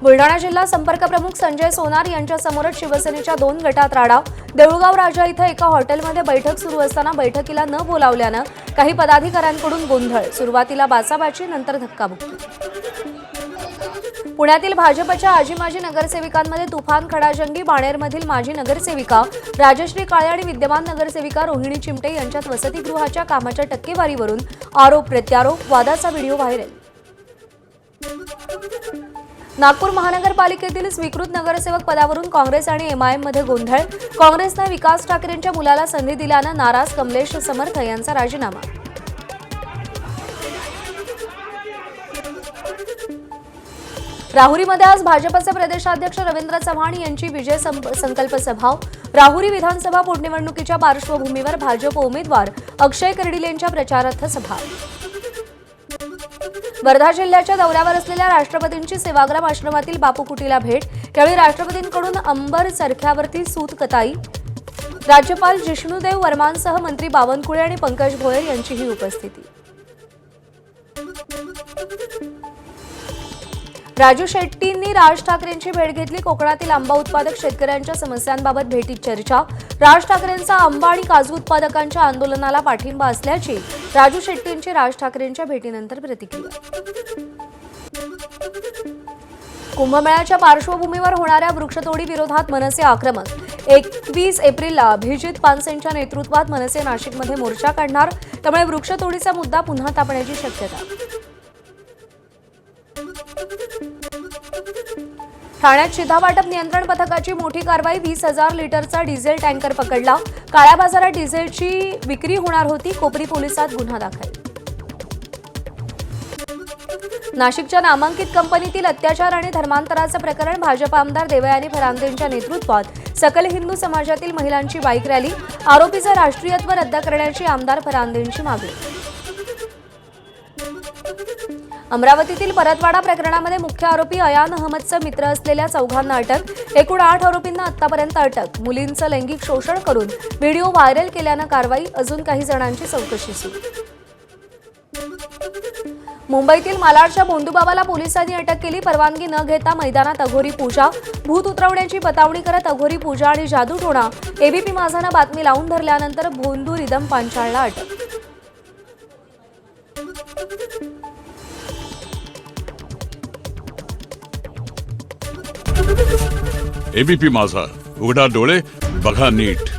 बुलढाणा जिल्हा संपर्क प्रमुख संजय सोनार यांच्या समोरच शिवसेनेच्या 2 गटात राडा। देऊळगाव राजा इथं एका हॉटेलमध्ये बैठक सुरू असताना बैठकीला न बोलावल्यानं काही पदाधिकाऱ्यांकडून गोंधळ। सुरुवातीला बाचाबाची, नंतर धक्काबुक्की। पुण्यातील भाजपच्या आजी-माजी नगरसेविकांमध्ये तुफान खडाजंगी। बाणेरमधील माजी नगरसेविका राजश्री काळे आणि विद्यमान नगरसेविका रोहिणी चिमटे यांच्यात वसतिगृहाच्या कामाच्या टक्केवारीवरून आरोप-प्रत्यारोप। वादाचा व्हिडिओ व्हायरल। नागपूर महानगरपालिकेतील स्वीकृत नगरसेवक पदावरून काँग्रेस आणि एमआयएम मध्ये गोंधळ। काँग्रेसने विकास ठाकरेंच्या मुलाला संधी दिल्यानं नाराज कमलेश समर्थ यांचा राजीनामा। राहुरीमध्ये आज भाजपचे प्रदेशाध्यक्ष रवींद्र चव्हाण यांची विजय संकल्प सभा। राहुरी विधानसभा पोटनिवडणुकीच्या पार्श्वभूमीवर भाजप उमेदवार अक्षय कर्डिलेंच्या प्रचारार्थ सभा। वर्धा जिल्ह्याच्या दौऱ्यावर असलेल्या राष्ट्रपतींची सेवाग्राम आश्रमातील बापू कुटीला भेट। यावेळी राष्ट्रपतींकडून अंबर चरख्यावरती सूत कताई। राज्यपाल जिष्णुदेव वर्मांसह मंत्री बावनकुळे आणि पंकज भोयर यांचीही उपस्थिती। राजू शेट्टींनी राज ठाकरेंची भेट घेतली। कोकणातील आंबा उत्पादक शेतकऱ्यांच्या समस्यांबाबत भेटीत चर्चा। राज ठाकरेंचा आंबा आणि काजू उत्पादकांच्या आंदोलनाला पाठिंबा असल्याची राजू शेट्टींची राज ठाकरेंच्या भेटीनंतर प्रतिक्रिया। कुंभमेळ्याच्या पार्श्वभूमीवर होणाऱ्या वृक्षतोडी विरोधात मनसे आक्रमक। 21 एप्रिलला अभिजित पानसेंच्या नेतृत्वात मनसे नाशिकमध्ये मोर्चा काढणार। त्यामुळे वृक्षतोडीचा मुद्दा पुन्हा तापण्याची शक्यता। ठाण्यात शिधावाटप नियंत्रण पथकाची मोठी कारवाई। 20,000 लिटरचा डिझेल टँकर पकडला। काळ्या बाजारात डिझेलची विक्री होणार होती। कोपरी पोलिसात गुन्हा दाखल। नाशिकच्या नामांकित कंपनीतील अत्याचार आणि धर्मांतराचं प्रकरण। भाजप आमदार देवयानी फरांदेंच्या नेतृत्वात सकल हिंदू समाजातील महिलांची बाईक रॅली। आरोपीचं राष्ट्रीयत्व रद्द करण्याची आमदार फरांदेंची मागणी। अमरावतीतील परतवाडा प्रकरणामध्ये मुख्य आरोपी अयान अहमदचा मित्र असलेल्या 4 अटक। एकूण 8 आरोपींना आतापर्यंत अटक। मुलींचं लैंगिक शोषण करून व्हिडिओ व्हायरल केल्यानं कारवाई। अजून काही जणांची चौकशी सुरू। मुंबईतील मालाडच्या भोंदूबाबाला पोलिसांनी अटक केली। परवानगी न घेता मैदानात अघोरी पूजा। भूत उतरवण्याची बतावणी करत अघोरी पूजा आणि जादूटोणा। एबीपी माझानं बातमी लावून धरल्यानंतर भोंदू रिदम पांचाळला अटक। एबीपी माझा, उघडा डोळे बघा नीट।